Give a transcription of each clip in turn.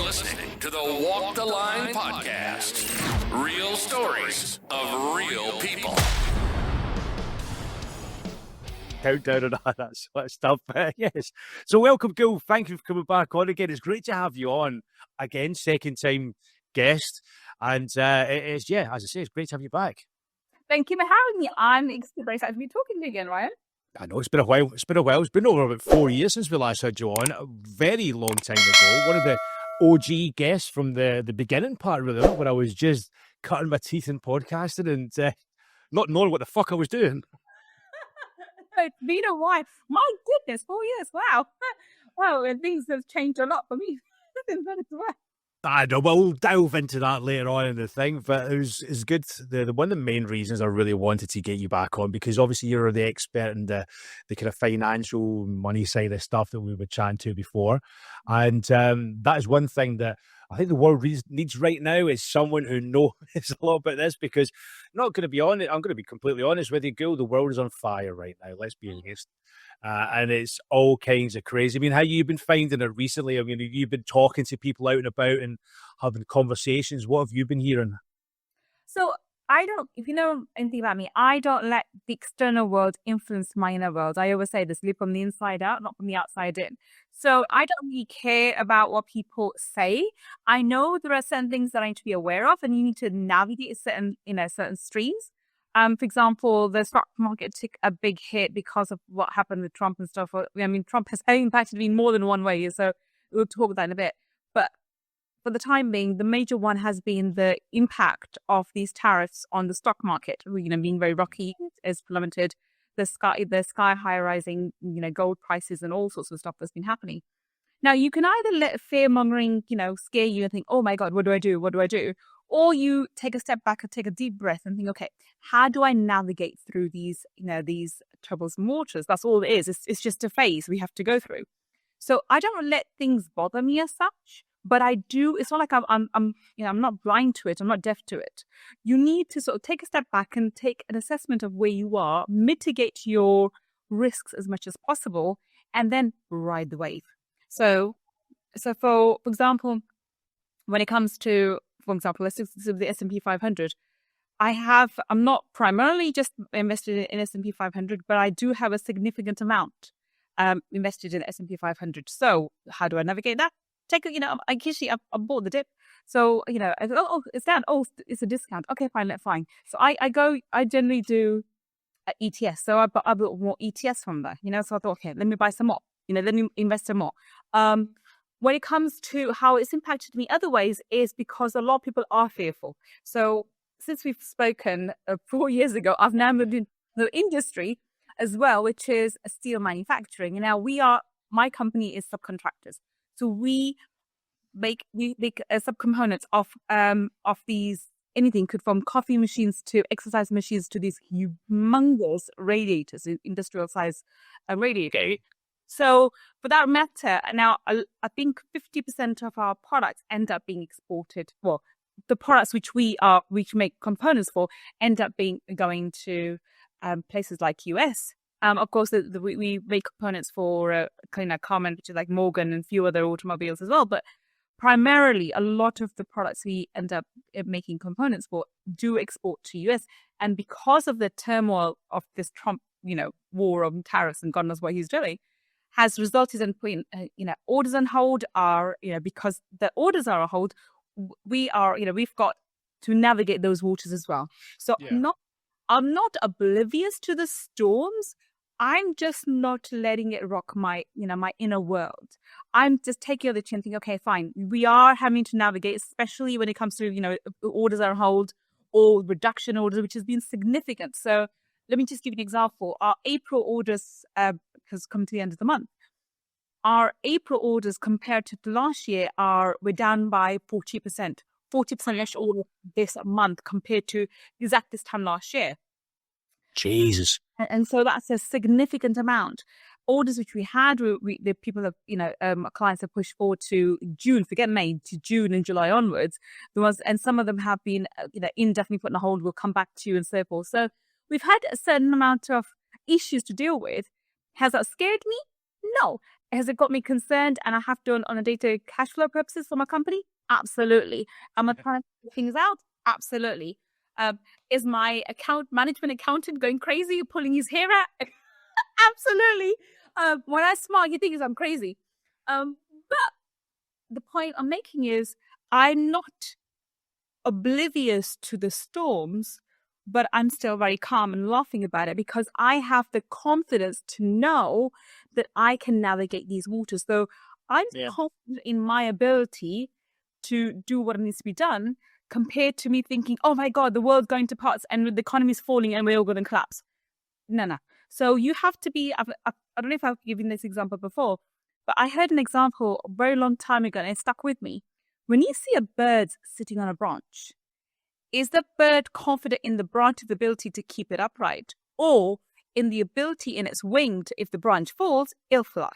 listening to the Walk the Line podcast. Real stories of real people. Countdown and all that sort of stuff. Yes. So welcome, Gil. Thank you for coming back on again. It's great to have you on again, second time guest. And it is, as I say, it's great to have you back. Thank you for having me. I'm very excited to be talking to you again, Ryan. I know, it's been a while. It's been over about 4 years since we last had you on. A very long time ago. One of the OG guests from the beginning part, really, when I was just cutting my teeth in podcasting and not knowing what the fuck I was doing. It's been a while. My goodness, 4 years. Wow. Wow, and things have changed a lot for me. I know, we'll delve into that later on in the thing, but it's good. The one of the main reasons I really wanted to get you back on, because obviously you're the expert in the kind of financial money side of stuff that we were chatting to before. And that is one thing that I think the world needs right now, is someone who knows a lot about this, because I'm not going to be honest, I'm going to be completely honest with you, Gil, the world is on fire right now, let's be honest. And it's all kinds of crazy. I mean, how you been finding it recently? I mean, you've been talking to people out and about and having conversations. What have you been hearing? So if you know anything about me, I don't let the external world influence my inner world. I always say this: live from the inside out, not from the outside in. So I don't really care about what people say. I know there are certain things that I need to be aware of, and you need to navigate certain streams. For example, the stock market took a big hit because of what happened with Trump and stuff. I mean, Trump has impacted me in more than one way, so we'll talk about that in a bit. But for the time being, the major one has been the impact of these tariffs on the stock market. Being very rocky, has plummeted. The sky high rising, gold prices and all sorts of stuff that's been happening. Now, you can either let fear mongering, scare you and think, oh my God, what do I do? What do I do? Or you take a step back and take a deep breath and think, okay, how do I navigate through these troubles and waters? That's all it is. It's just a phase we have to go through. So I don't let things bother me as such, but I do. It's not like I'm not blind to it. I'm not deaf to it. You need to sort of take a step back and take an assessment of where you are, mitigate your risks as much as possible, and then ride the wave. So for example, when it comes to, for example, let's do the S&P 500. I'm not primarily just invested in S&P 500, but I do have a significant amount invested in S&P 500. So how do I navigate that? I bought the dip. So, it's down. Oh, it's a discount. Okay, fine. So I generally do ETS. So I bought more ETS from there, so I thought, okay, let me buy some more, let me invest some more. When it comes to how it's impacted me other ways, is because a lot of people are fearful. So since we've spoken 4 years ago, I've now moved into the industry as well, which is steel manufacturing. And now my company is subcontractors. So we make subcomponents of these, anything from coffee machines to exercise machines to these humongous radiators, industrial size radiators. So for that matter, now I think 50% of our products end up being exported. Well, the products which we make components for end up going to places like US. Of course, we make components for Carmen, which is like Morgan and a few other automobiles as well. But primarily, a lot of the products we end up making components for do export to US. And because of the turmoil of this Trump, war on tariffs and God knows what he's doing, has resulted in putting, orders on hold. Because the orders are on hold, we've got to navigate those waters as well. So yeah. I'm not oblivious to the storms. I'm just not letting it rock my inner world. I'm just taking the chin, thinking, okay, fine. We are having to navigate, especially when it comes to, orders are on hold or reduction orders, which has been significant. So let me just give you an example. Our April orders has come to the end of the month. Our April orders compared to last year we're down by 40%. 40% less order this month compared to exact this time last year. Jesus. And so that's a significant amount. Orders which we had, the people have, clients have pushed forward to June, forget May, to June and July onwards. And some of them have been, indefinitely put on hold, we'll come back to you and so forth. So we've had a certain amount of issues to deal with. Has that scared me? No. Has it got me concerned and I have done on a day-to-day cash flow purposes for my company? Absolutely. Am I trying to figure things out? Absolutely. Is my management accountant going crazy, pulling his hair out? Absolutely. When I smile, he thinks I'm crazy. But the point I'm making is I'm not oblivious to the storms, but I'm still very calm and laughing about it because I have the confidence to know that I can navigate these waters. So I'm confident in my ability to do what needs to be done compared to me thinking, oh my God, the world's going to parts and the economy's falling and we're all going to collapse. No. So you have to be, I don't know if I've given this example before, but I heard an example a very long time ago and it stuck with me. When you see a bird sitting on a branch, is the bird confident in the branch's ability to keep it upright or in the ability in its wing to, if the branch falls, it'll fly?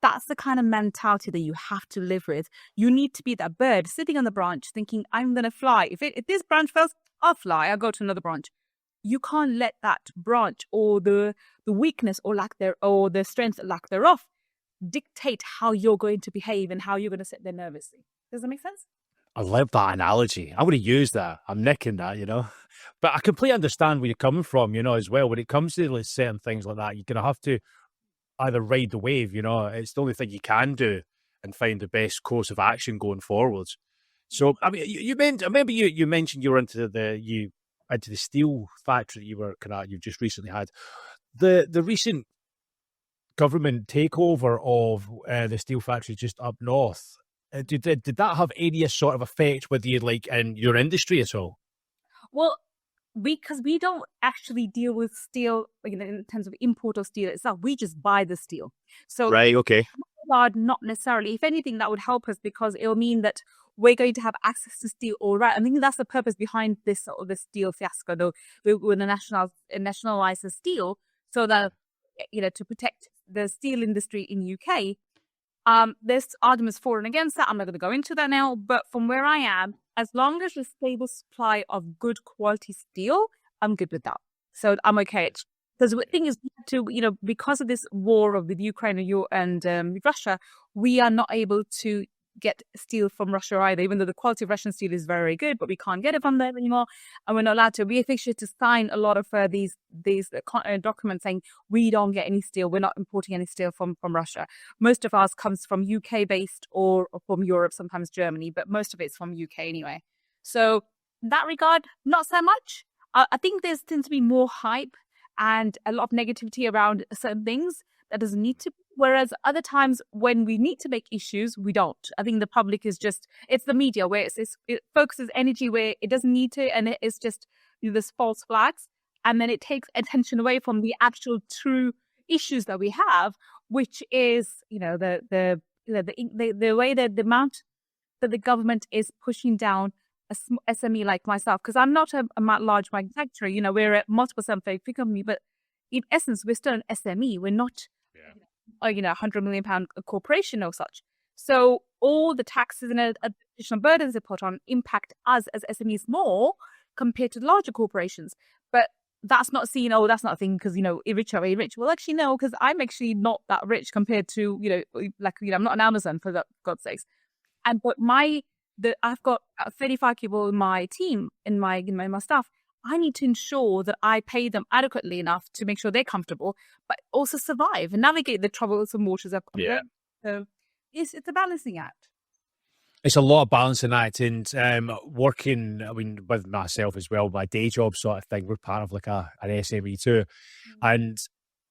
That's the kind of mentality that you have to live with. You need to be that bird sitting on the branch thinking, I'm going to fly. If this branch fails, I'll fly. I'll go to another branch. You can't let that branch or the weakness or the strength lack thereof dictate how you're going to behave and how you're going to sit there nervously. Does that make sense? I love that analogy. I would have used that. I'm nicking that, But I completely understand where you're coming from, as well. When it comes to like, certain things like that, you're going to have to either ride the wave, It's the only thing you can do and find the best course of action going forwards. So, I mean, you mentioned you were into the steel factory that you've just recently had. The recent government takeover of the steel factory just up north. Did that have any sort of effect with you, like in your industry at all? Well, because we don't actually deal with steel in terms of import of steel itself. We just buy the steel. So right, okay. Not necessarily. If anything, that would help us because it'll mean that we're going to have access to steel all right. I think that's the purpose behind this sort of the steel fiasco. Though we want to nationalize the steel so that to protect the steel industry in UK. There's arguments for and against that. I'm not going to go into that now. But from where I am, as long as there's a stable supply of good quality steel, I'm good with that. So I'm okay. Because the thing is, because of this war with Ukraine and Russia, we are not able to get steel from Russia either, even though the quality of Russian steel is very, very good, but we can't get it from there anymore. And we're not allowed to. We officially to sign a lot of these documents saying we don't get any steel. We're not importing any steel from Russia. Most of ours comes from UK based or from Europe, sometimes Germany, but most of it's from UK anyway. So in that regard, not so much. I think there tends to be more hype and a lot of negativity around certain things that doesn't need to be. Whereas other times when we need to make issues, we don't. I think the public is it's the media where it focuses energy where it doesn't need to, and it's just this false flags. And then it takes attention away from the actual true issues that we have, which is, the way that the amount that the government is pushing down a SME like myself, because I'm not a large manufacturer, we're a multiple seven-figure company, but in essence, we're still an SME. We're not, £100 million corporation or such. So all the taxes and additional burdens they put on impact us as SMEs more compared to larger corporations. But that's not seen, that's not a thing because, rich are very rich. Well, actually, no, because I'm actually not that rich compared to, I'm not an Amazon, for God's sakes. But I've got 35 people in my team, in my staff. I need to ensure that I pay them adequately enough to make sure they're comfortable, but also survive and navigate the troublesome waters of So it's a balancing act. It's a lot of balancing act and working, with myself as well, my day job sort of thing. We're part of like an SME too. And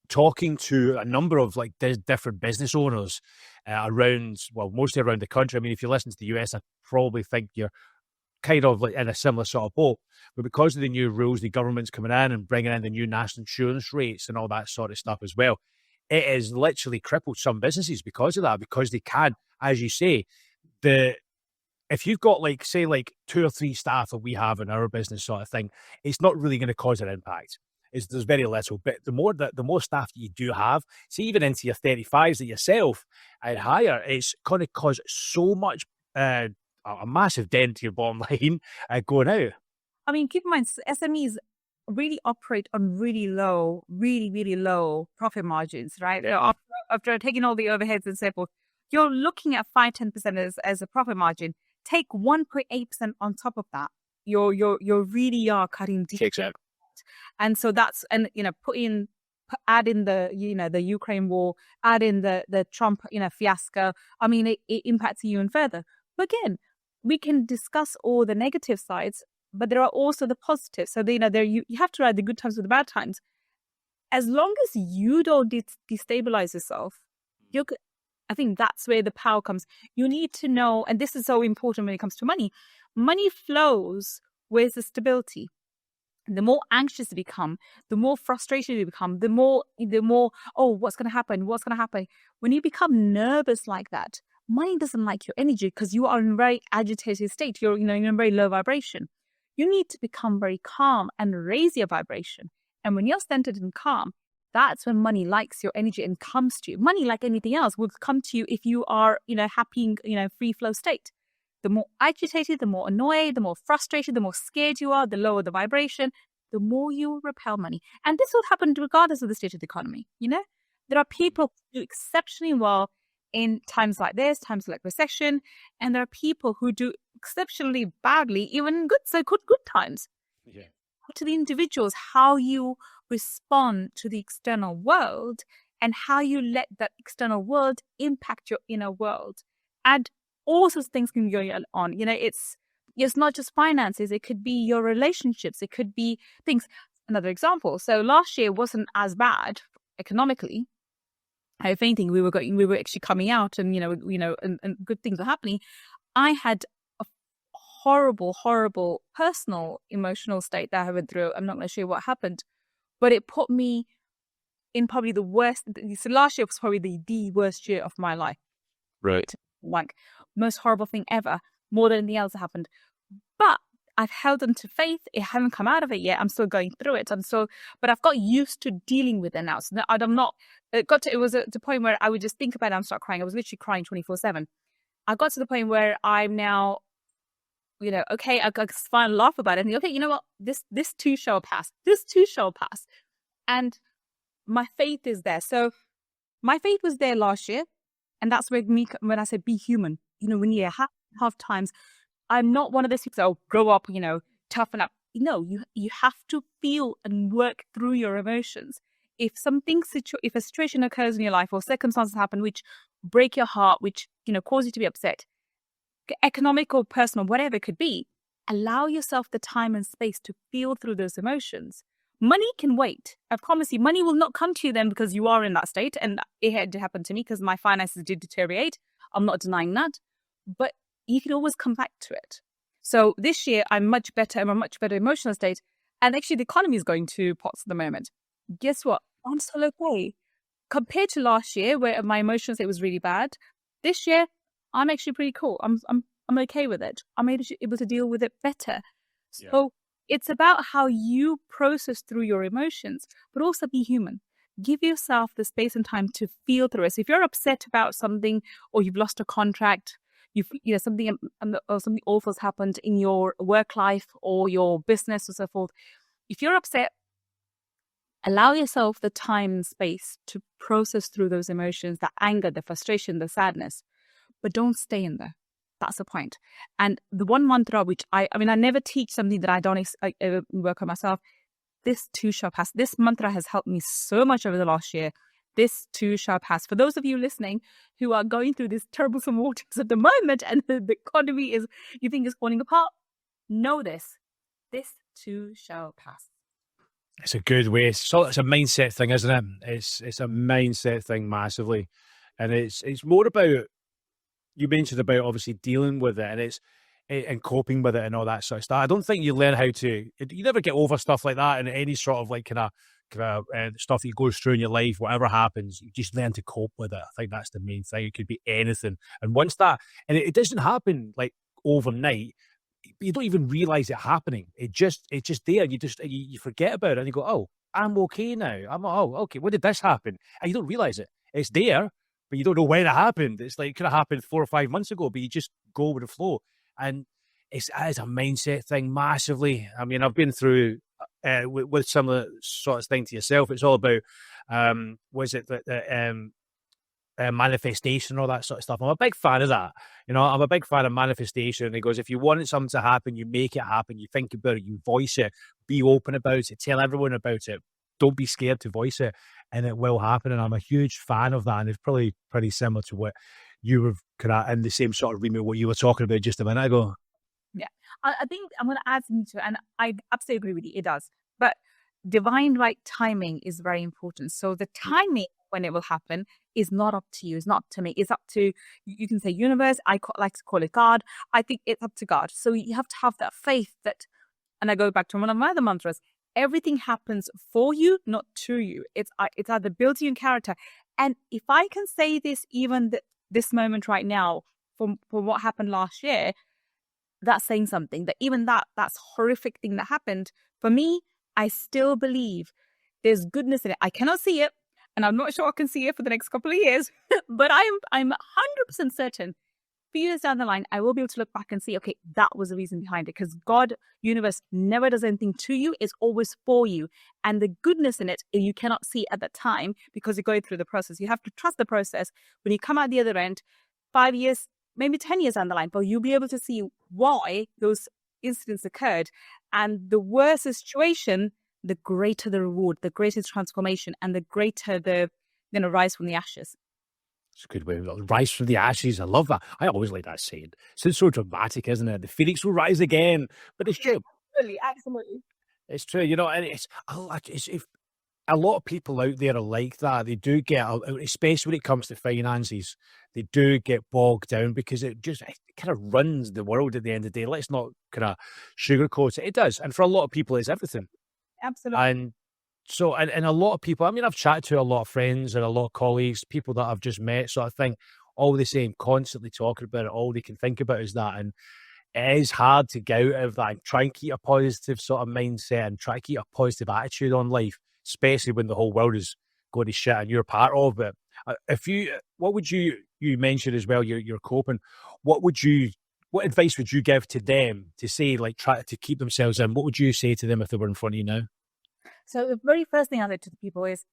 talking to a number of like different business owners mostly around the country. I mean, if you listen to the US, I probably think you're kind of like in a similar sort of boat. But because of the new rules, the government's coming in and bringing in the new national insurance rates and all that sort of stuff as well, it has literally crippled some businesses because of that, because they can, as you say, if you've got say 2 or 3 staff that we have in our business sort of thing, it's not really going to cause an impact. There's very little, but the more staff that you do have, see even into your 35s that yourself and higher, it's going to cause so much a massive dent to your bottom line going out. I mean, keep in mind, SMEs really operate on really low profit margins, right? They're after taking all the overheads and so forth, you're looking at 5-10% as a profit margin. Take 1.8% on top of that. You really are cutting deep. Exactly. And so add in the the Ukraine war, add in the Trump fiasco. I mean, it impacts you even further. But again, we can discuss all the negative sides, but there are also the positives. So there you have to ride the good times with the bad times. As long as you don't destabilize yourself, I think that's where the power comes. You need to know, and this is so important when it comes to money. Money flows with the stability. The more anxious you become, the more frustrated you become, the more, oh, what's going to happen? What's going to happen? When you become nervous like that, money doesn't like your energy because you are in a very agitated state. You're, in a very low vibration. You need to become very calm and raise your vibration. And when you're centered and calm, that's when money likes your energy and comes to you. Money, like anything else, will come to you if you are, happy, free flow state. The more agitated, the more annoyed, the more frustrated, the more scared you are, the lower the vibration, the more you repel money. And this will happen regardless of the state of the economy. There are people who do exceptionally well in times like this, times like recession, and there are people who do exceptionally badly, even in good times. Yeah. To the individuals, how you respond to the external world and how you let that external world impact your inner world. And all sorts of things can go on. It's not just finances. It could be your relationships. It could be things. Another example. So last year wasn't as bad economically. If anything, we were actually coming out, and and good things are happening. I had a horrible personal emotional state that I went through. I'm not going to show you what happened, but it put me in probably the worst. So last year was probably the worst year of my life. Right. Like, most horrible thing ever, more than anything else that happened. But I've held on to faith. I haven't come out of it yet. I'm still going through it. But I've got used to dealing with it now. So I'm not, it was at the point where I would just think about it and start crying. I was literally crying 24/7. I got to the point where I'm now, okay, I can finally laugh about it. And okay, you know what? This too shall pass. This too shall pass. And my faith is there. So my faith was there last year. And that's where when I say be human, when you have times, I'm not one of those people that grow up, toughen up. No, you have to feel and work through your emotions. If if a situation occurs in your life or circumstances happen which break your heart, which, cause you to be upset, economic or personal, whatever it could be, allow yourself the time and space to feel through those emotions. Money can wait. I promise you, money will not come to you then because you are in that state. And it had to happen to me because my finances did deteriorate. I'm not denying that. But you can always come back to it. So this year, I'm much better. I'm a much better emotional state. And actually, the economy is going to pots at the moment. Guess what? I'm still okay. Compared to last year, where my emotional state was really bad, this year, I'm actually pretty cool. I'm okay with it. I'm able to deal with it better. So it's about how you process through your emotions, but also be human. Give yourself the space and time to feel through it. So if you're upset about something, or you've lost a contract, something awful's happened in your work life or your business or so forth. If you're upset, allow yourself the time and space to process through those emotions, the anger, the frustration, the sadness, but don't stay in there. That's the point. And the one mantra, which I never teach something that I don't work on myself. This too shall pass. This mantra has helped me so much over the last year. This too shall pass. For those of you listening who are going through these troublesome waters at the moment and the economy you think is falling apart, know this. This too shall pass. It's a good way. It's a mindset thing, isn't it? It's a mindset thing massively. And it's more about, you mentioned about obviously dealing with it and coping with it and all that sort of stuff. I don't think you learn how to, you never get over stuff like that and any sort of kind of stuff that you go through in your life, whatever happens, you just learn to cope with it. I think that's the main thing. It could be anything. And once that, and it doesn't happen like overnight, you don't even realize it happening. It's just there. You forget about it and you go, oh, I'm okay now. Okay. When did this happen? And you don't realize it. It's there, but you don't know when it happened. It's like it could have happened 4 or 5 months ago, but you just go with the flow. And it's a mindset thing massively. I mean, I've been through with some of the sort of thing to yourself. It's all about was it that manifestation, all that sort of stuff. I'm a big fan of that. I'm a big fan of manifestation. And he goes, if you want something to happen, you make it happen. You think about it, you voice it, be open about it, tell everyone about it. Don't be scared to voice it, and it will happen. And I'm a huge fan of that. And it's probably pretty similar to what you were kind of in the same sort of remit, what you were talking about just a minute ago. Yeah. I think I'm going to add something to it, and I absolutely agree with you. It does. But divine right timing is very important. So the timing when it will happen is not up to you. It's not up to me. It's up to, you can say universe. Like to call it God. I think it's up to God. So you have to have that faith that, and I go back to one of my other mantras, everything happens for you, not to you. It's either builds you in character. And if I can say this, even this moment right now, from what happened last year, that's saying something. That even that's horrific thing that happened, for me, I still believe there's goodness in it. I cannot see it, and I'm not sure I can see it for the next couple of years, but I'm 100% certain few years down the line, I will be able to look back and see, okay, that was the reason behind it. Because God, universe, never does anything to you. It's always for you. And the goodness in it, you cannot see at the time because you're going through the process. You have to trust the process. When you come out the other end, 5 years, maybe 10 years down the line, but you'll be able to see why those incidents occurred. And the worse the situation, the greater the reward, the greater the transformation, and the greater the rise from the ashes. It's a good way. Rise from the ashes. I love that. I always like that saying. It's so dramatic, isn't it? The phoenix will rise again. But it's true. Absolutely. It's true. And it's if a lot of people out there are like that. They do get, especially when it comes to finances, they do get bogged down because it kind of runs the world at the end of the day. Let's not kind of sugarcoat it. It does. And for a lot of people, it's everything. Absolutely. And so, and a lot of people, I mean, I've chatted to a lot of friends and a lot of colleagues, people that I've just met, sort of thing, all the same, constantly talking about it, all they can think about is that. And it is hard to get out of that and try and keep a positive sort of mindset and try to keep a positive attitude on life, especially when the whole world is going to shit and you're part of it. What would you mentioned as well, you're coping, what advice would you give to them to say, like, try to keep themselves in? What would you say to them if they were in front of you now? So the very first thing I say to the people is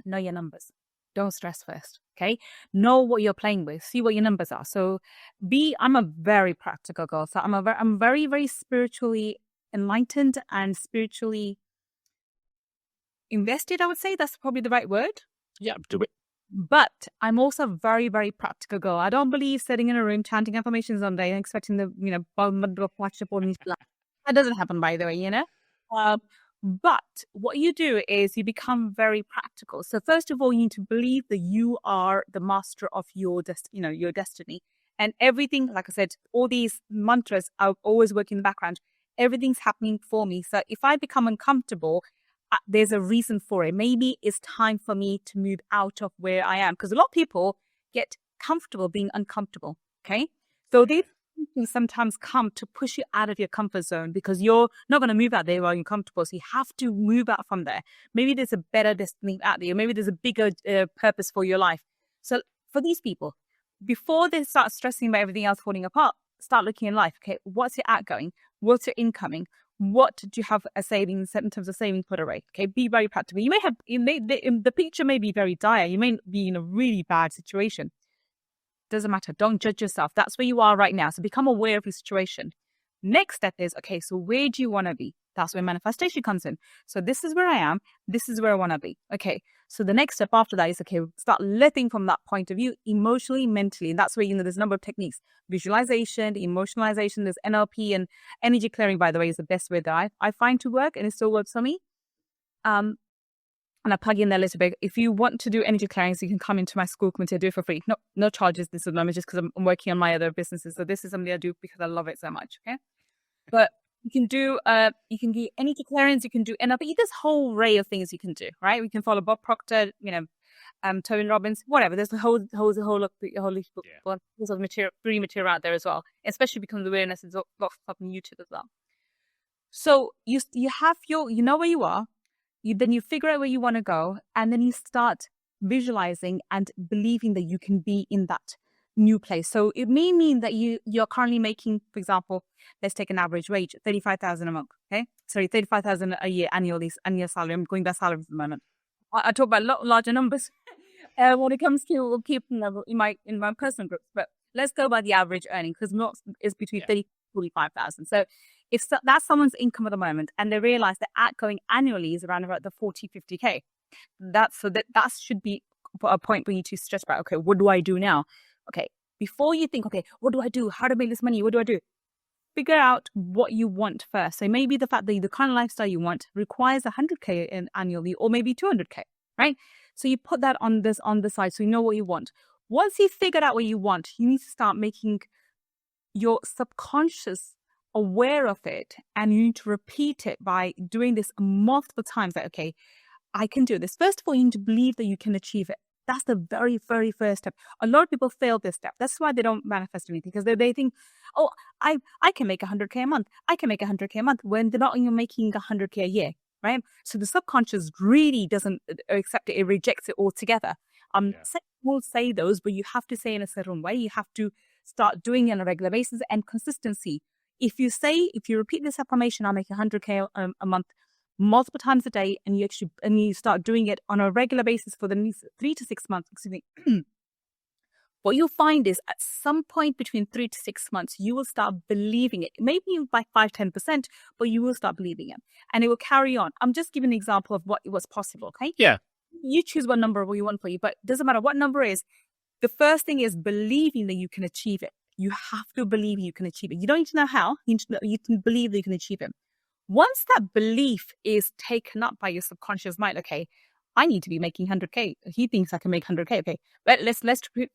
know your numbers. Don't stress first, okay? Know what you're playing with. See what your numbers are. So I'm a very practical girl. So I'm very, very spiritually enlightened and spiritually invested, I would say. That's probably the right word. Yeah, do it. But I'm also a very, very practical girl. I don't believe sitting in a room chanting affirmations all day and expecting the, that doesn't happen, by the way, But what you do is you become very practical. So first of all, you need to believe that you are the master of your your destiny. And everything, like I said, all these mantras are always working in the background. Everything's happening for me. So if I become uncomfortable, there's a reason for it. Maybe it's time for me to move out of where I am. Because a lot of people get comfortable being uncomfortable. Okay. So these things sometimes come to push you out of your comfort zone because you're not going to move out there while you're comfortable. So you have to move out from there. Maybe there's a better destiny out there. Maybe there's a bigger purpose for your life. So for these people, before they start stressing about everything else falling apart, start looking in life. Okay, what's your outgoing? What's your incoming? What do you have a savings in terms of saving put away? Okay, be very practical. You may have, the picture may be very dire. You may be in a really bad situation. Doesn't matter. Don't judge yourself. That's where you are right now. So become aware of your situation. Next step is, okay, so where do you want to be? That's where manifestation comes in. So this is where I am. This is where I want to be. Okay. So the next step after that is, okay, start living from that point of view, emotionally, mentally. And that's where, there's a number of techniques. Visualization, emotionalization, there's NLP, and energy clearing, by the way, is the best way that I find to work, and it still works for me. And I plug in there a little bit. If you want to do energy clearings, you can come into my school community. I do it for free. No charges. This is just because I'm working on my other businesses. So this is something I do because I love it so much. Okay. But you can do energy clearings. You can do NLP. There's a whole array of things you can do, right? We can follow Bob Proctor, Tony Robbins, whatever. There's a whole material, free material out there as well, especially because the awareness is lots of stuff on YouTube as well. So you have you know where you are. Then you figure out where you want to go, and then you start visualizing and believing that you can be in that new place. So it may mean that you're currently making, for example, let's take an average wage, 35,000 a month. Okay, sorry, 35,000 a year annual salary. I'm going by salary at the moment. I talk about larger numbers. when it comes to people in my personal groups. But let's go by the average earning, because most is between 30 45,000. So if that's someone's income at the moment, and they realize that outgoing annually is around about the 40-50K, that should be a point for you to stress about. Okay, what do I do now? Okay, before you think, okay, what do I do? How to make this money? What do I do? Figure out what you want first. So maybe the fact that the kind of lifestyle you want requires 100K annually, or maybe 200K, right? So you put that on the side, so you know what you want. Once you've figured out what you want, you need to start making your subconscious aware of it, and you need to repeat it by doing this multiple times. Like, okay, I can do this. First of all, you need to believe that you can achieve it. That's the very, very first step. A lot of people fail this step. That's why they don't manifest anything, because they think, oh, I can make 100K a month. I can make 100K a month, when they're not even making 100K a year, right? So the subconscious really doesn't accept it. It rejects it altogether. Will say those, but you have to say in a certain way. You have to start doing it on a regular basis, and consistency. If you repeat this affirmation, I'll make 100K a month, multiple times a day, and you start doing it on a regular basis for the next 3 to 6 months, excuse me, what you'll find is at some point between 3 to 6 months, you will start believing it. Maybe by 5-10%, but you will start believing it, and it will carry on. I'm just giving an example of what was possible. Okay. Yeah. You choose what number you want for you, but it doesn't matter what number it is. The first thing is believing that you can achieve it. You have to believe you can achieve it. You don't need to know how. You can believe that you can achieve it. Once that belief is taken up by your subconscious mind, okay, I need to be making 100K. He thinks I can make 100K. Okay, but let's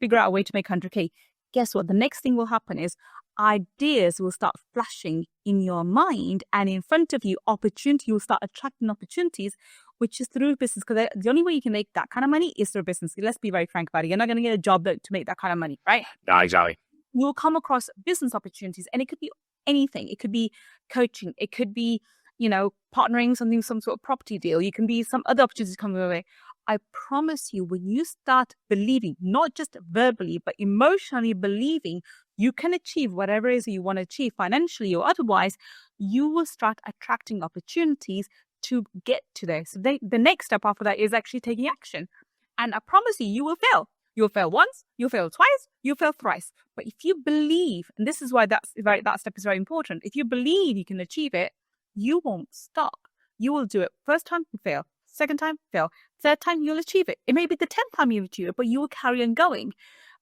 figure out a way to make 100K. Guess what? The next thing will happen is ideas will start flashing in your mind, and in front of you, opportunity will start attracting opportunities, which is through business. Because the only way you can make that kind of money is through business. Let's be very frank about it. You're not going to get a job to make that kind of money, right? No, exactly. You'll come across business opportunities, and it could be anything. It could be coaching. It could be, partnering some sort of property deal. You can be some other opportunities coming your way. I promise you, when you start believing, not just verbally, but emotionally believing you can achieve whatever it is you want to achieve financially or otherwise, you will start attracting opportunities to get to there. So the next step after that is actually taking action. And I promise you, you will fail. You'll fail once, you'll fail twice, you'll fail thrice. But if you believe, and this is why that step is very important, if you believe you can achieve it, you won't stop. You will do it. First time, you fail. Second time, fail. Third time, you'll achieve it. It may be the 10th time you achieve it, but you will carry on going.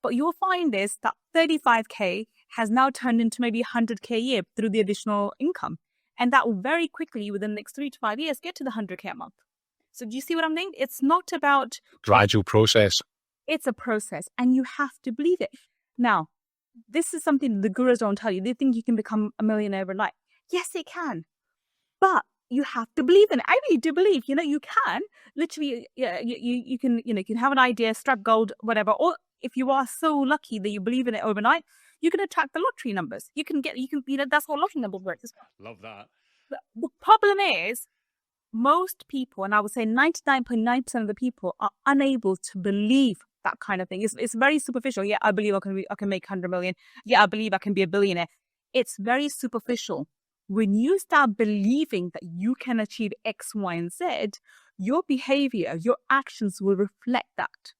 But you'll find that 35K has now turned into maybe 100K a year through the additional income. And that will very quickly, within the next 3 to 5 years, get to the 100K a month. So do you see what I'm saying? It's not about gradual process. It's a process, and you have to believe it. Now, this is something the gurus don't tell you. They think you can become a millionaire overnight. Yes, it can. But you have to believe in it. I really do believe, you can literally, you can have an idea, strap gold, whatever. Or if you are so lucky that you believe in it overnight, you can attract the lottery numbers. That's how lottery numbers work. Love that. The problem is, most people, and I would say 99.9% of the people, are unable to believe that kind of thing. It's very superficial. Yeah, I believe I can make 100 million. Yeah, I believe I can be a billionaire. It's very superficial. When you start believing that you can achieve X, Y, and Z, your behavior, your actions will reflect that.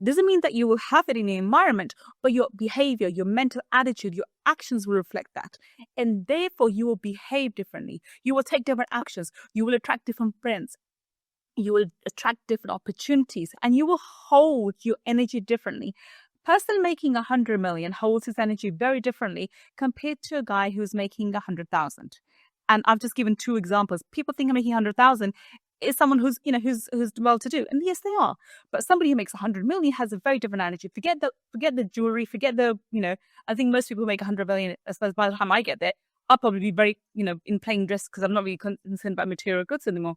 Doesn't mean that you will have it in the environment, but your behavior, your mental attitude, your actions will reflect that. And therefore, you will behave differently. You will take different actions. You will attract different friends. You will attract different opportunities, and you will hold your energy differently. Person making 100 million holds his energy very differently compared to a guy who's making 100,000. And I've just given 2 examples. People think I'm making 100,000 is someone who's well-to-do, and yes, they are. But somebody who makes 100 million has a very different energy. Forget the jewelry. Forget the. I think most people make 100 million. As far as by the time I get there, I'll probably be very in plain dress, because I'm not really concerned about material goods anymore.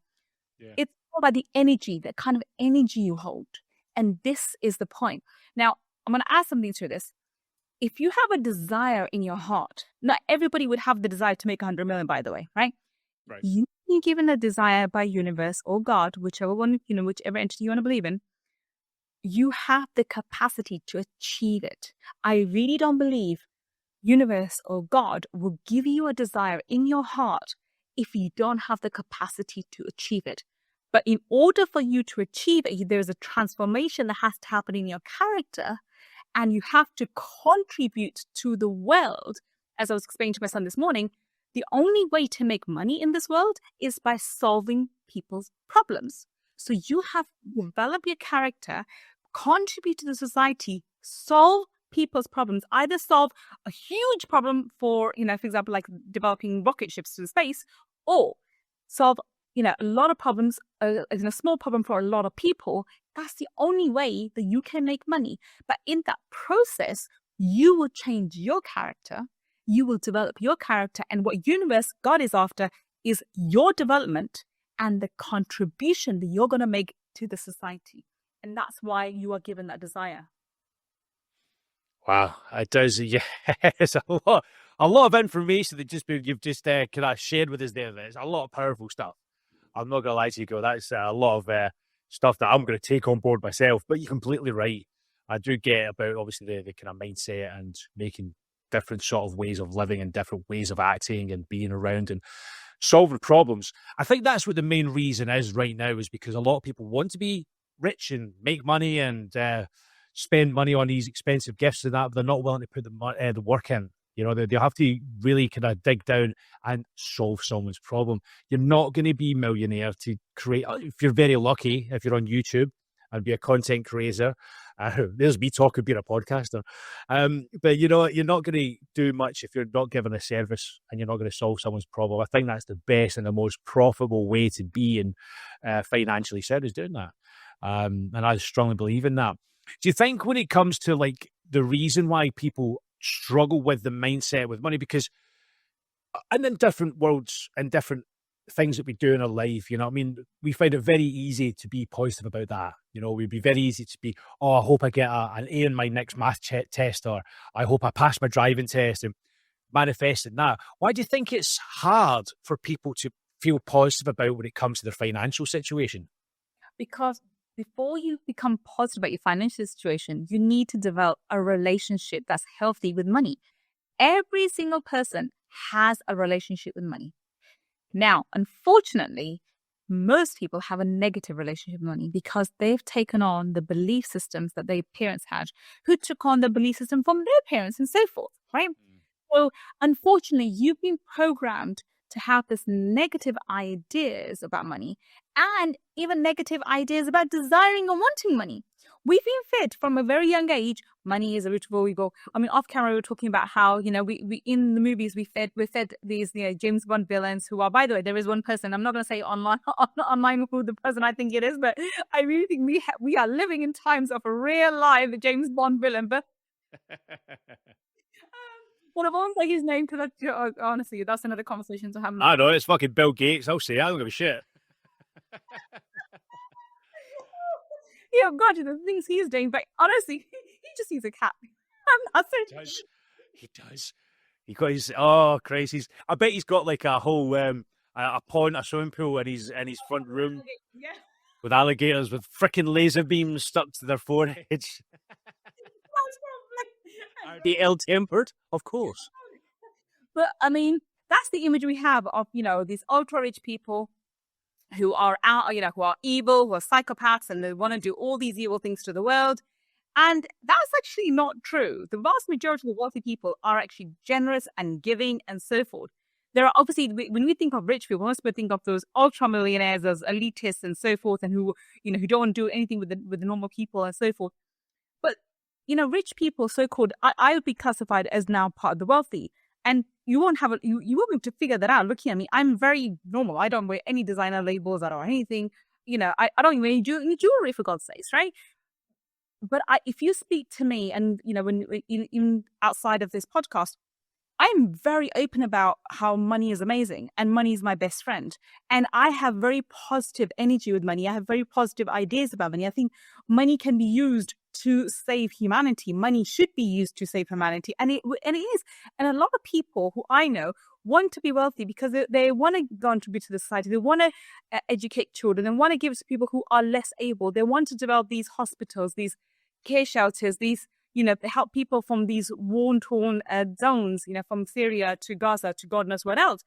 Yeah. It's all about the energy, the kind of energy you hold, and this is the point. Now, I'm going to add something to this. If you have a desire in your heart, not everybody would have the desire to make 100 million, by the way, right? Right. You've been given a desire by universe or God, whichever one, whichever entity you want to believe in. You have the capacity to achieve it. I really don't believe universe or God will give you a desire in your heart if you don't have the capacity to achieve it. But in order for you to achieve it, there's a transformation that has to happen in your character, and you have to contribute to the world. As I was explaining to my son this morning, the only way to make money in this world is by solving people's problems. So you have to develop your character, contribute to the society, solve people's problems, either solve a huge problem for example, like developing rocket ships to space, or solve, a lot of problems, a small problem for a lot of people. That's the only way that you can make money. But in that process, you will change your character, you will develop your character, and what universe God is after is your development and the contribution that you're going to make to the society. And that's why you are given that desire. Wow, it does. Yeah, it's a lot of information that you've just kind of shared with us there. It's a lot of powerful stuff. I'm not going to lie to you, Go. That's a lot of stuff that I'm going to take on board myself. But you're completely right. I do get about obviously the kind of mindset and making different sort of ways of living and different ways of acting and being around and solving problems. I think that's what the main reason is right now, is because a lot of people want to be rich and make money and spend money on these expensive gifts and that, but they're not willing to put the work in. They have to really kind of dig down and solve someone's problem. You're not going to be a millionaire to create, if you're very lucky, if you're on YouTube and be a content creator. There's me talking being a podcaster. But you're not going to do much if you're not given a service and you're not going to solve someone's problem. I think that's the best and the most profitable way to be in financially sound, is doing that. And I strongly believe in that. Do you think when it comes to like the reason why people struggle with the mindset with money, because and in different worlds and different things that we do in our life, we find it very easy to be positive about that. We'd be very easy to be, I hope I get an A in my next math test, or I hope I pass my driving test, and manifesting that. Why do you think it's hard for people to feel positive about when it comes to their financial situation? Because before you become positive about your financial situation, you need to develop a relationship that's healthy with money. Every single person has a relationship with money. Now, unfortunately, most people have a negative relationship with money because they've taken on the belief systems that their parents had, who took on the belief system from their parents and so forth, right? So, unfortunately, you've been programmed to have this negative ideas about money, and even negative ideas about desiring or wanting money. We've been fed from a very young age, money is a root of all evil. Off camera, we were talking about how, we in the movies, we're fed these, James Bond villains who are, by the way, there is one person, I'm not going to say online who the person I think it is, but I really think we are living in times of a real live James Bond villain. But well, I won't say his name because honestly, that's another conversation to have. I know, it's fucking Bill Gates. I'll say it. I don't give a shit. Yeah, God, the things he's doing, but honestly, he just needs a cat. I'm not saying He does. He got his Christ. I bet he's got like a whole a pond, a swimming pool in his front room, yeah, with alligators with freaking laser beams stuck to their foreheads. Are they ill-tempered? Of course. But that's the image we have of these ultra-rich people who are out, who are evil, who are psychopaths, and they want to do all these evil things to the world. And that's actually not true. The vast majority of the wealthy people are actually generous and giving and so forth. There are obviously, when we think of rich people, most people think of those ultra millionaires as elitists and so forth, and who don't do anything with the normal people and so forth. But rich people, so-called, I would be classified as now part of the wealthy. And you won't be able to figure that out. Looking at me, I'm very normal. I don't wear any designer labels or anything. I don't even do any jewelry, for God's sakes, right? But if you speak to me, and when even outside of this podcast, I'm very open about how money is amazing and money is my best friend. And I have very positive energy with money. I have very positive ideas about money. I think money can be used to save humanity. Money should be used to save humanity. And it is. And a lot of people who I know want to be wealthy because they want to contribute to the society. They want to educate children. They want to give to people who are less able. They want to develop these hospitals, these care shelters, these, help people from these war-torn zones, from Syria to Gaza to God knows what else,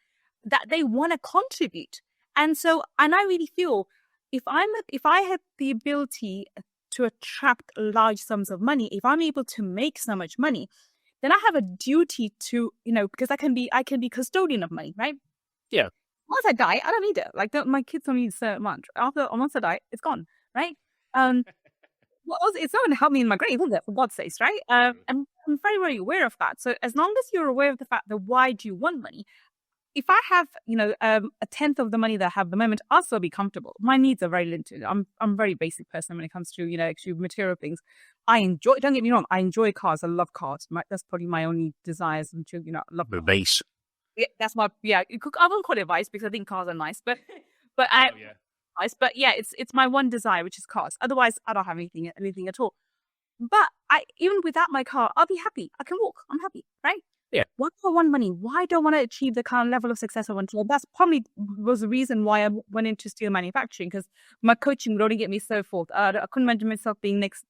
that they want to contribute. And I really feel if I have the ability to attract large sums of money, if I'm able to make so much money, then I have a duty to, because I can be custodian of money, right? Yeah. Once I die, I don't need it. Like my kids don't need so much. Once I die, it's gone, right? Well, also, it's not going to help me in my grave, is it? For God's sakes, right? And I'm very, very aware of that. So as long as you're aware of the fact that why do you want money? If I have, a tenth of the money that I have at the moment, I'll still be comfortable. My needs are very limited. I'm a very basic person when it comes to, actually material things. Don't get me wrong, I enjoy cars. I love cars. That's probably my only desires to, love The cars. base. Yeah, that's my, I won't call it vice because I think cars are nice, but nice. But yeah, it's my one desire, which is cars. Otherwise, I don't have anything at all. But even without my car, I'll be happy. I can walk. I'm happy, right? Yeah. Why do I want money? Why do I want to achieve the kind of level of success I want to? Well, that's probably was the reason why I went into steel manufacturing, because my coaching would only get me so forth. I couldn't imagine myself being next,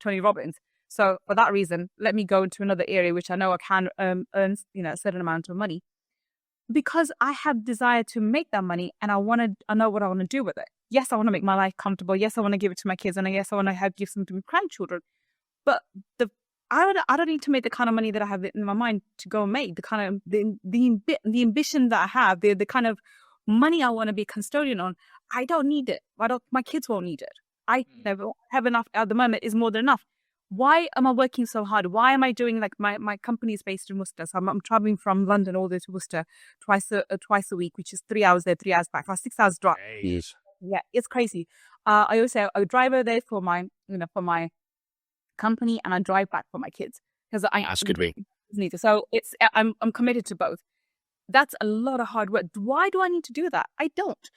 Tony Robbins. So for that reason, let me go into another area which I know I can earn, a certain amount of money, because I have desire to make that money and I know what I want to do with it. Yes, I want to make my life comfortable. Yes, I want to give it to my kids, and yes, I want to give some to my grandchildren. But I don't need to make the kind of money that I have in my mind to go and make the kind of the ambition that I have, the kind of money I want to be custodian on. I don't need it. My kids won't need it. I have enough at the moment is more than enough. Why am I working so hard? Why am I doing, like, my company is based in Worcester, so I'm traveling from London all the way to Worcester twice a week, which is 3 hours there, 3 hours back, 6 hours drive. Yes. Yeah, it's crazy. I also a driver there for my company, and I drive back for my kids because That's a good way. need to. So I'm committed to both. That's a lot of hard work. Why do I need to do that? I don't.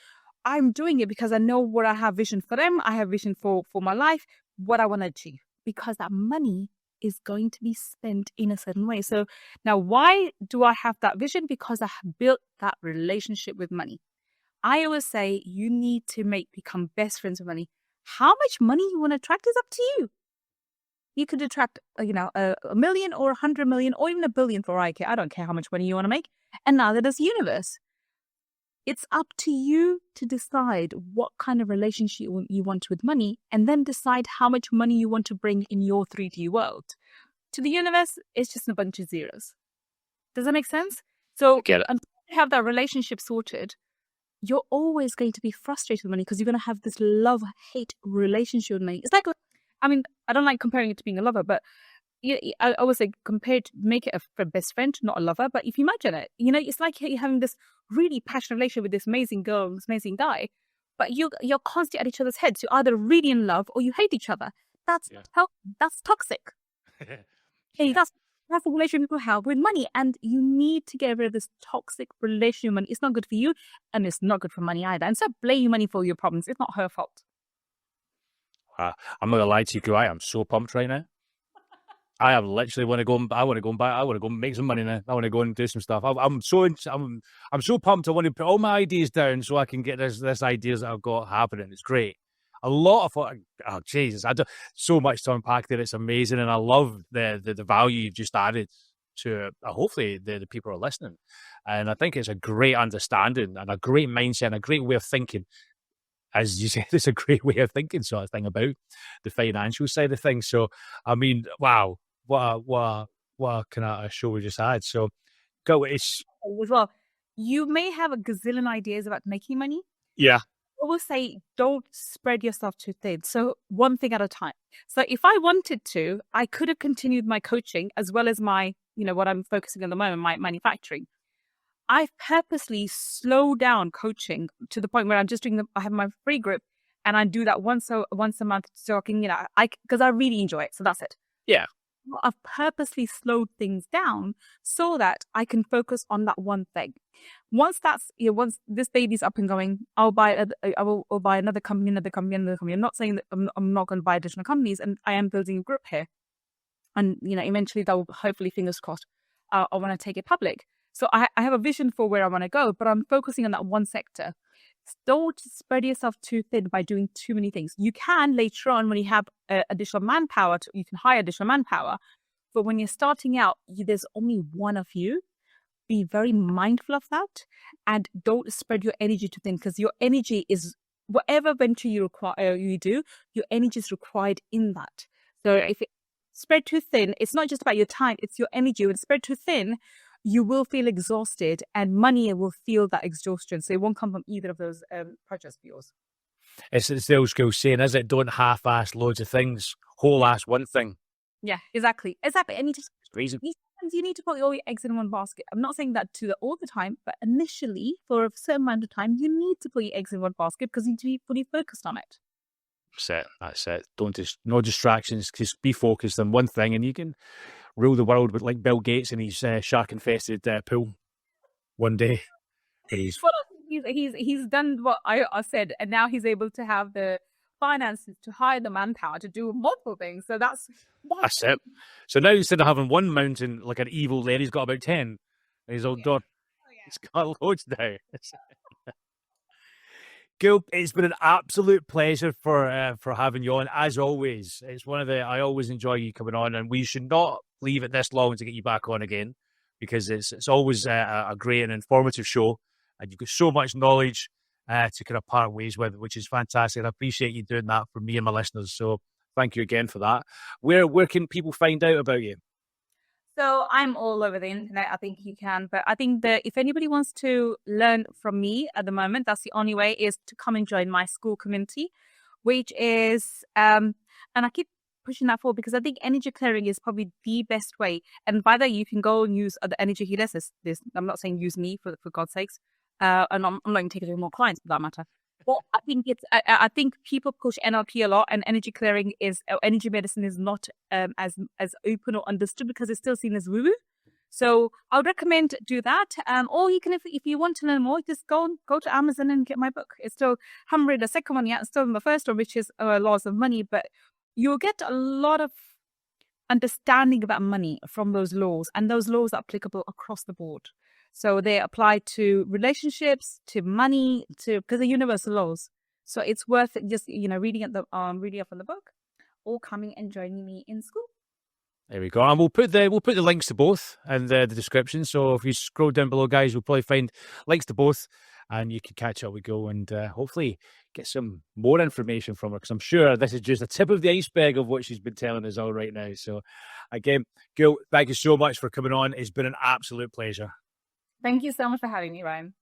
I'm doing it because I know what I have vision for them. I have vision for my life, what I want to achieve, because that money is going to be spent in a certain way. So now, why do I have that vision? Because I have built that relationship with money. I always say you need to become best friends with money. How much money you want to attract is up to you. You could attract, a million or 100 million or even a billion for I care. I don't care how much money you want to make. And neither does the universe. It's up to you to decide what kind of relationship you want with money, and then decide how much money you want to bring in your 3D world. To the universe, it's just a bunch of zeros. Does that make sense? So until you have that relationship sorted, you're always going to be frustrated with money, because you're going to have this love-hate relationship with money. It's like, I don't like comparing it to being a lover, but I would say make it a best friend, not a lover. But if you imagine it, it's like you're having this really passionate relationship with this amazing girl, this amazing guy, but you're constantly at each other's heads. You're either really in love or you hate each other. That's toxic. Hey, that's a relationship people have with money, and you need to get rid of this toxic relationship with money. It's not good for you, and it's not good for money either. And stop blaming money for your problems. It's not her fault. I'm not gonna lie to you, I am so pumped right now. I am literally want to go and make some money now. I want to go and do some stuff. I'm so pumped. I want to put all my ideas down so I can get this ideas that I've got happening. It's great. A lot of Jesus, so much to unpack there. It's amazing, and I love the value you've just added to hopefully the people are listening. And I think it's a great understanding and a great mindset and a great way of thinking. As you said, it's a great way of thinking, sort of thing, about the financial side of things. So, I mean, wow, what kind of show we just had. So, as well, you may have a gazillion ideas about making money. Yeah. I will say, don't spread yourself too thin. So one thing at a time. So if I wanted to, I could have continued my coaching as well as my, what I'm focusing on the moment, my manufacturing. I've purposely slowed down coaching to the point where I'm just I have my free group, and I do that once a month, so I can, because I really enjoy it. So that's it. Yeah. I've purposely slowed things down so that I can focus on that one thing. Once once this baby's up and going, I'll buy another company. I'm not saying that I'm not going to buy additional companies, and I am building a group here. And, eventually that will, hopefully, fingers crossed, I want to take it public. So I have a vision for where I want to go, but I'm focusing on that one sector. Don't spread yourself too thin by doing too many things. You can later on, when you have additional manpower, you can hire additional manpower. But when you're starting out, there's only one of you. Be very mindful of that, and don't spread your energy too thin, because your energy is whatever venture you require, you do, your energy is required in that. So if it spread too thin, it's not just about your time, it's your energy. When it's spread too thin, you will feel exhausted, and money will feel that exhaustion. So it won't come from either of those projects of yours. It's the old school saying, is it? Don't half-ass loads of things, whole-ass one thing. Yeah, exactly. And you just Reason. sometimes you need to put all your eggs in one basket. I'm not saying that all the time, but initially, for a certain amount of time, you need to put your eggs in one basket because you need to be fully focused on it. That's it. No distractions. Just be focused on one thing, and you can rule the world with like Bill Gates and his shark-infested pool one day. He's done what I said, and now he's able to have the finances to hire the manpower to do multiple things. So that's it. So now instead of having one mountain like an evil lady, he's got about 10. He's all done. He's got loads now. Gil, it's been an absolute pleasure for having you on. As always, it's I always enjoy you coming on, and we should not leave it this long to get you back on again, because it's always a great and informative show, and you've got so much knowledge to kind of part ways with, which is fantastic. I appreciate you doing that for me and my listeners. So thank you again for that. Where can people find out about you? So I'm all over the internet. I think you can, but I think that if anybody wants to learn from me at the moment, that's the only way, is to come and join my school community, which is, and I keep pushing that forward because I think energy clearing is probably the best way. And by that, you can go and use other energy healers. I'm not saying use me for God's sakes. And I'm not even taking more clients for that matter. Well, I think people push NLP a lot, and energy clearing energy medicine is not as open or understood because it's still seen as woo woo. So I would recommend do that. Or you can, if you want to learn more, just go to Amazon and get my book. It's still, haven't read the second one yet. It's still in the first one, which is Laws of Money. But you'll get a lot of understanding about money from those laws, and those laws are applicable across the board. So they apply to relationships, to money, because they're universal laws. So it's worth it just reading up on the book, or coming and joining me in school. There we go, and we'll put the links to both in the description. So if you scroll down below, guys, we'll probably find links to both, and you can catch up with Gil and hopefully get some more information from her, because I'm sure this is just the tip of the iceberg of what she's been telling us all right now. So again, Gil, thank you so much for coming on. It's been an absolute pleasure. Thank you so much for having me, Ryan.